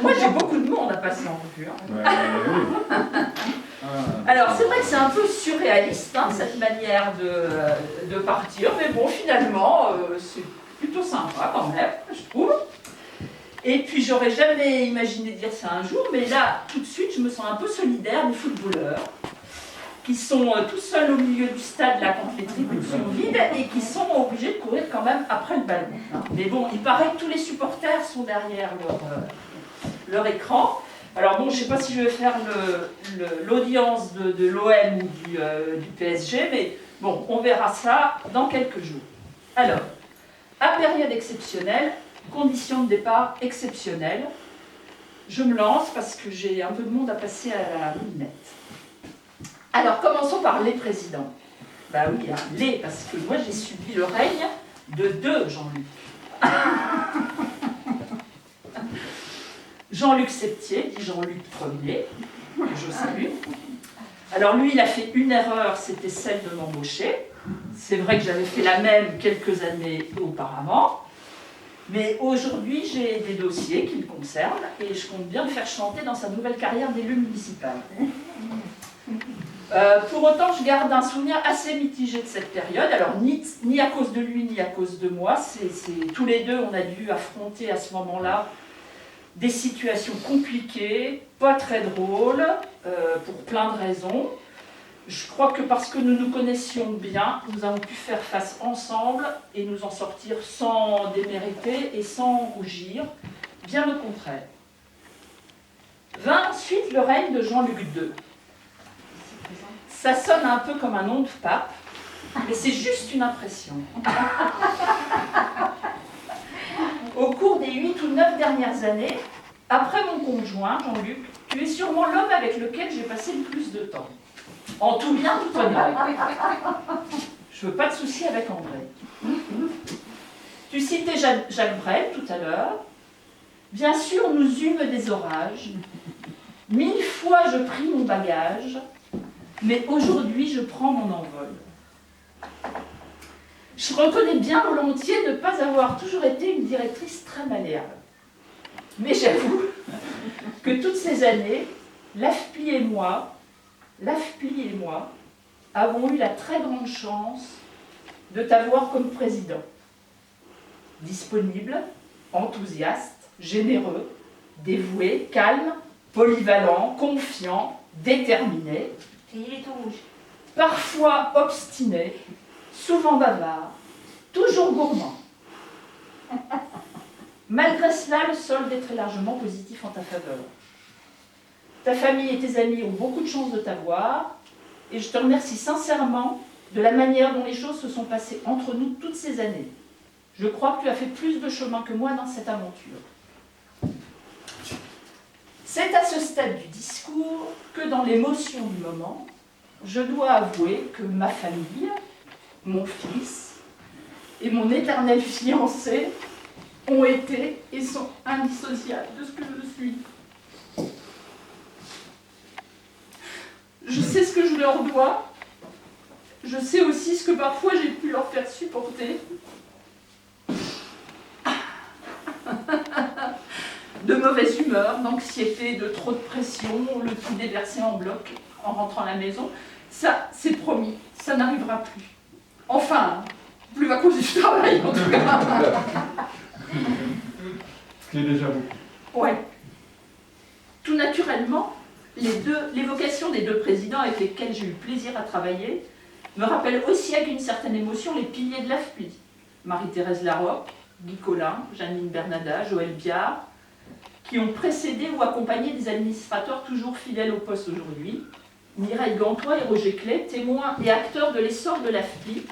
Moi, j'ai beaucoup de monde à passer en revue. Hein. Oui. Alors, c'est vrai que c'est un peu surréaliste, hein, cette manière de partir, mais bon, finalement, c'est plutôt sympa quand même, je trouve. Et puis, j'aurais jamais imaginé dire ça un jour, mais là, tout de suite, je me sens un peu solidaire des footballeurs qui sont tout seuls au milieu du stade, là, quand les tribunes sont vides, et qui sont obligés de courir quand même après le ballon. Hein. Mais bon, il paraît que tous les supporters sont derrière leur écran. Alors bon, je ne sais pas si je vais faire l'audience de l'OM ou du PSG, mais bon, on verra ça dans quelques jours. Alors, à période exceptionnelle, conditions de départ exceptionnelles, je me lance parce que j'ai un peu de monde à passer à la lunette. Alors, commençons par les présidents. Ben oui, hein, les, parce que moi j'ai subi le règne de deux Jean-Luc. Jean-Luc Septier, dit Jean-Luc Ier, que je salue. Alors lui, il a fait une erreur, c'était celle de m'embaucher. C'est vrai que j'avais fait la même quelques années auparavant. Mais aujourd'hui, j'ai des dossiers qui le concernent et je compte bien le faire chanter dans sa nouvelle carrière d'élu municipal. Pour autant, je garde un souvenir assez mitigé de cette période. Alors, ni à cause de lui, ni à cause de moi. Tous les deux, on a dû affronter à ce moment-là des situations compliquées, pas très drôles, pour plein de raisons. Je crois que parce que nous nous connaissions bien, nous avons pu faire face ensemble et nous en sortir sans démériter et sans rougir, bien au contraire. Vint ensuite le règne de Jean-Luc II. Ça sonne un peu comme un nom de pape, mais c'est juste une impression. Au cours des 8 ou 9 dernières années, après mon conjoint, Jean-Luc, tu es sûrement l'homme avec lequel j'ai passé le plus de temps. En tout bien, tout honneur. Je veux pas de soucis avec André. Tu citais Jacques Brel tout à l'heure. Bien sûr, nous eûmes des orages. 1000 fois je pris mon bagage, mais aujourd'hui je prends mon envol. Je reconnais bien volontiers ne pas avoir toujours été une directrice très malléable. Mais j'avoue que toutes ces années, l'AFPI et moi avons eu la très grande chance de t'avoir comme président. Disponible, enthousiaste, généreux, dévoué, calme, polyvalent, confiant, déterminé. Et il est tout rouge. Parfois obstiné, souvent bavard, toujours gourmand. Malgré cela, le solde est très largement positif en ta faveur. Ta famille et tes amis ont beaucoup de chance de t'avoir, et je te remercie sincèrement de la manière dont les choses se sont passées entre nous toutes ces années. Je crois que tu as fait plus de chemin que moi dans cette aventure. C'est à ce stade du discours que dans l'émotion du moment, je dois avouer que ma famille, mon fils et mon éternel fiancé ont été et sont indissociables de ce que je suis. Je sais ce que je leur dois, je sais aussi ce que parfois j'ai pu leur faire supporter. De mauvaise humeur, d'anxiété, de trop de pression, le tout déversé en bloc en rentrant à la maison. Ça, c'est promis, ça n'arrivera plus. Enfin, plus à cause du travail en tout cas. Ce qui est déjà beaucoup. Ouais. Tout naturellement, l'évocation des deux présidents avec lesquels j'ai eu plaisir à travailler me rappelle aussi avec une certaine émotion les piliers de l'AFPI. Marie-Thérèse Larocque, Guy Collin, Janine Bernada, Joël Biard, qui ont précédé ou accompagné des administrateurs toujours fidèles au poste aujourd'hui, Mireille Gantois et Roger Clay, témoins et acteurs de l'essor de l'AFPI,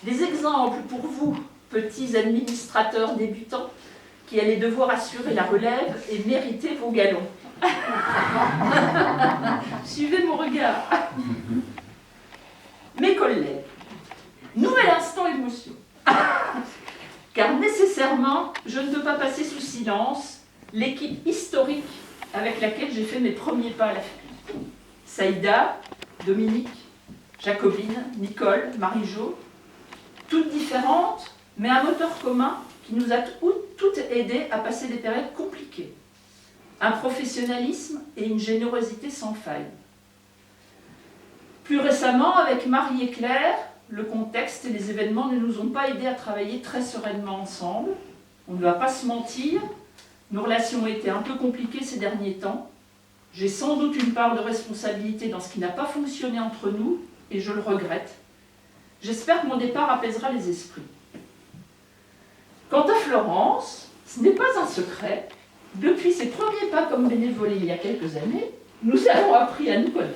des exemples pour vous, petits administrateurs débutants, qui allez devoir assurer la relève et mériter vos galons. Suivez mon regard. Mes collègues, nouvel instant émotion. Car nécessairement, je ne peux pas passer sous silence l'équipe historique avec laquelle j'ai fait mes premiers pas à l'AFPI. Saïda, Dominique, Jacobine, Nicole, Marie-Jo, toutes différentes, mais un moteur commun qui nous a toutes aidés à passer des périodes compliquées. un professionnalisme et une générosité sans faille. Plus récemment, avec Marie et Claire, le contexte et les événements ne nous ont pas aidés à travailler très sereinement ensemble. On ne va pas se mentir, nos relations ont été un peu compliquées ces derniers temps. J'ai sans doute une part de responsabilité dans ce qui n'a pas fonctionné entre nous, et je le regrette. J'espère que mon départ apaisera les esprits. Quant à Florence, ce n'est pas un secret. Depuis ses premiers pas comme bénévole il y a quelques années, nous avons appris à nous connaître,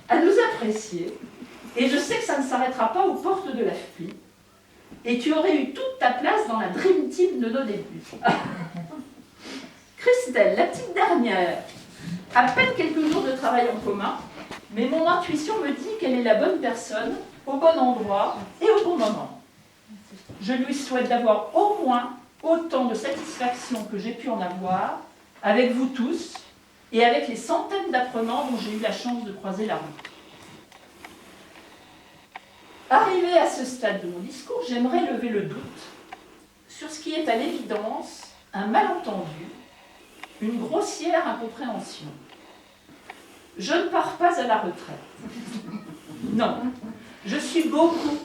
à nous apprécier, et je sais que ça ne s'arrêtera pas aux portes de l'AFPI, et tu aurais eu toute ta place dans la Dream Team de nos débuts. Christelle, la petite dernière, à peine quelques jours de travail en commun, mais mon intuition me dit qu'elle est la bonne personne, au bon endroit et au bon moment. Je lui souhaite d'avoir au moins autant de satisfaction que j'ai pu en avoir avec vous tous et avec les centaines d'apprenants dont j'ai eu la chance de croiser la route. Arrivé à ce stade de mon discours, j'aimerais lever le doute sur ce qui est à l'évidence un malentendu, une grossière incompréhension. Je ne pars pas à la retraite. Non, je suis beaucoup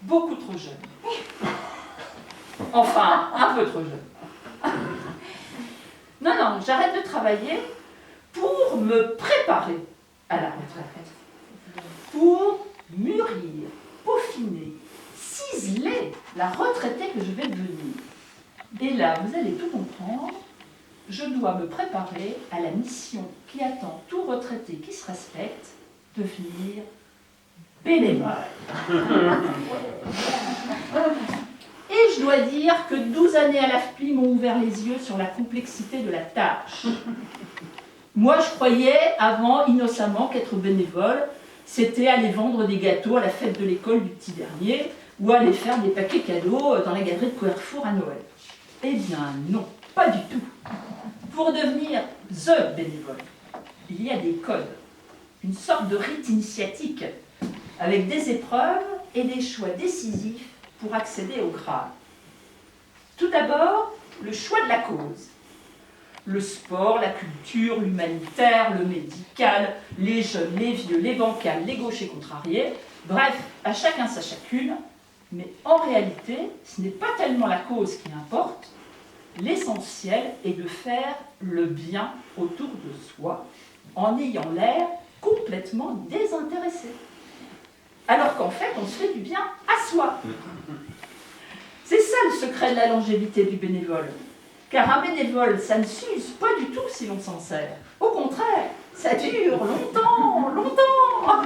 trop jeune. Enfin, un peu trop jeune. Non, j'arrête de travailler pour me préparer à la retraite. Pour mûrir, peaufiner, ciseler la retraitée que je vais devenir. Et là, vous allez tout comprendre, je dois me préparer à la mission qui attend tout retraité qui se respecte, devenir bénévole. Et je dois dire que 12 années à l'AFPI m'ont ouvert les yeux sur la complexité de la tâche. Moi, je croyais avant innocemment qu'être bénévole, c'était aller vendre des gâteaux à la fête de l'école du petit dernier ou aller faire des paquets cadeaux dans la galerie de Carrefour à Noël. Eh bien non, pas du tout. Pour devenir THE bénévole, il y a des codes, une sorte de rite initiatique avec des épreuves et des choix décisifs pour accéder au grade. Tout d'abord, le choix de la cause. Le sport, la culture, l'humanitaire, le médical, les jeunes, les vieux, les bancals, les gauchers contrariés, bref, à chacun sa chacune, mais en réalité, ce n'est pas tellement la cause qui importe, l'essentiel est de faire le bien autour de soi, en ayant l'air complètement désintéressé. Alors qu'en fait, on se fait du bien à soi. C'est ça le secret de la longévité du bénévole. Car un bénévole, ça ne s'use pas du tout si l'on s'en sert. Au contraire, ça dure longtemps, longtemps.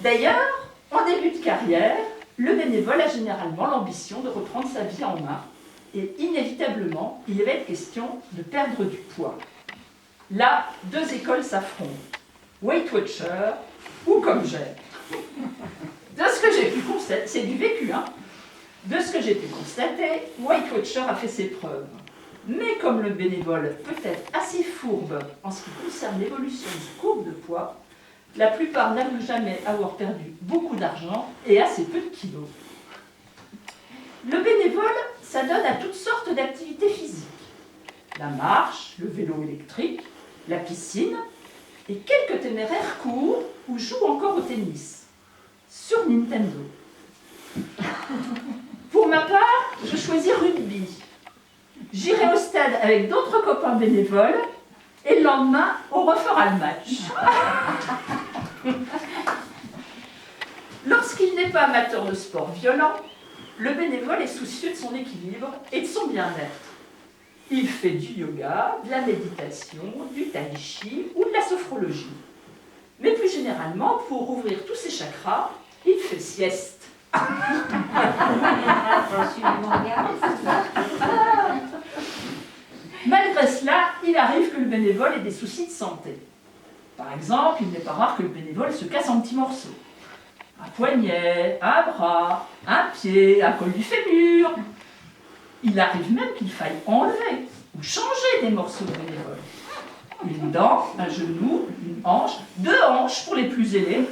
D'ailleurs, en début de carrière, le bénévole a généralement l'ambition de reprendre sa vie en main. Et inévitablement, il va être question de perdre du poids. Là, deux écoles s'affrontent. Weight Watcher ou comme j'aime. De ce que j'ai pu constater, c'est du vécu, hein. De ce que j'ai pu constater, Weight Watcher a fait ses preuves. Mais comme le bénévole peut être assez fourbe en ce qui concerne l'évolution du courbe de poids, la plupart n'avouent jamais avoir perdu beaucoup d'argent et assez peu de kilos. Le bénévole s'adonne à toutes sortes d'activités physiques. La marche, le vélo électrique, la piscine et quelques téméraires courent ou jouent encore au tennis. Sur Nintendo. Pour ma part, je choisis rugby. J'irai au stade avec d'autres copains bénévoles et le lendemain, on refera le match. Lorsqu'il n'est pas amateur de sport violent, le bénévole est soucieux de son équilibre et de son bien-être. Il fait du yoga, de la méditation, du tai chi ou de la sophrologie. Mais plus généralement, pour ouvrir tous ses chakras, il fait sieste. Malgré cela, il arrive que le bénévole ait des soucis de santé. Par exemple, il n'est pas rare que le bénévole se casse en petits morceaux. Un poignet, un bras, un pied, un col du fémur. Il arrive même qu'il faille enlever ou changer des morceaux de bénévole. Une dent, un genou, une hanche, 2 hanches pour les plus zélés.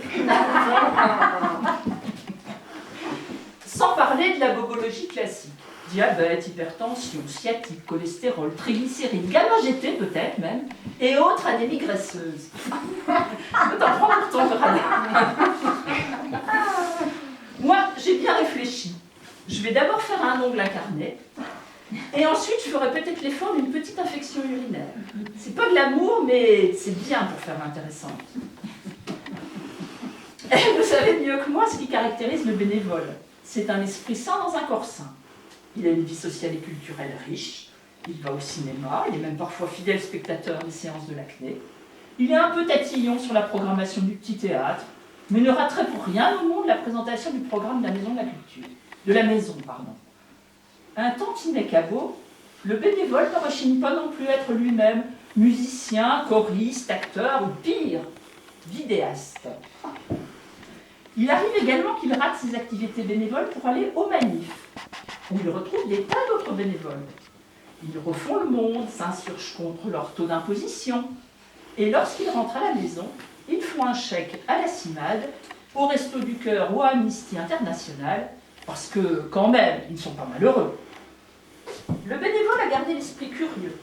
Sans parler de la bobologie classique. diabète, hypertension, sciatique, cholestérol, triglycérides, gamma-GT peut-être même, et autres anémies graisseuses. T'en prends pour ton grade. Moi, j'ai bien réfléchi. Je vais d'abord faire un ongle incarné, et ensuite je ferai peut-être l'effort d'une petite infection urinaire. C'est pas de l'amour, mais c'est bien pour faire intéressant. Vous savez mieux que moi ce qui caractérise le bénévole. C'est un esprit sain dans un corps sain. Il a une vie sociale et culturelle riche, il va au cinéma, il est même parfois fidèle spectateur des séances de l'acné. Il est un peu tatillon sur la programmation du petit théâtre, mais ne raterait pour rien au monde la présentation du programme de la Maison de la Culture. De la Maison, pardon. Un tantinet cabot, le bénévole ne rechigne pas non plus à être lui-même musicien, choriste, acteur ou pire, vidéaste. Il arrive également qu'il rate ses activités bénévoles pour aller aux manifs, où il retrouve des tas d'autres bénévoles. Ils refont le monde, s'insurgent contre leur taux d'imposition, et lorsqu'ils rentrent à la maison, ils font un chèque à la CIMAD, au Resto du Cœur ou à Amnesty International, parce que, quand même, ils ne sont pas malheureux. Le bénévole a gardé l'esprit curieux.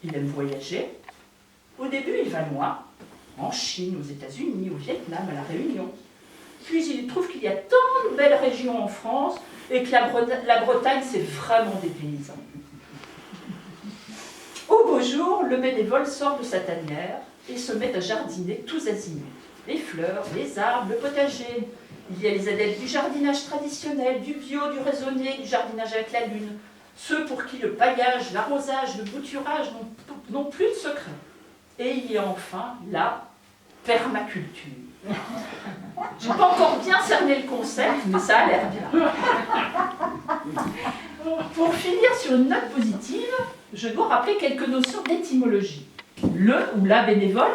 Il aime voyager. Au début, il va loin, en Chine, aux États-Unis, au Vietnam, à La Réunion. Puis il trouve qu'il y a tant de belles régions en France et que la Bretagne, c'est vraiment des paysans. Au beau jour, le bénévole sort de sa tanière et se met à jardiner tous azimuts. Les fleurs, les arbres, le potager. Il y a les adeptes du jardinage traditionnel, du bio, du raisonné, du jardinage avec la lune. Ceux pour qui le paillage, l'arrosage, le bouturage n'ont plus de secret. Et il y a enfin la permaculture. Je n'ai pas encore bien cerné le concept, mais ça a l'air bien. Pour finir sur une note positive, je dois rappeler quelques notions d'étymologie. Le ou la bénévole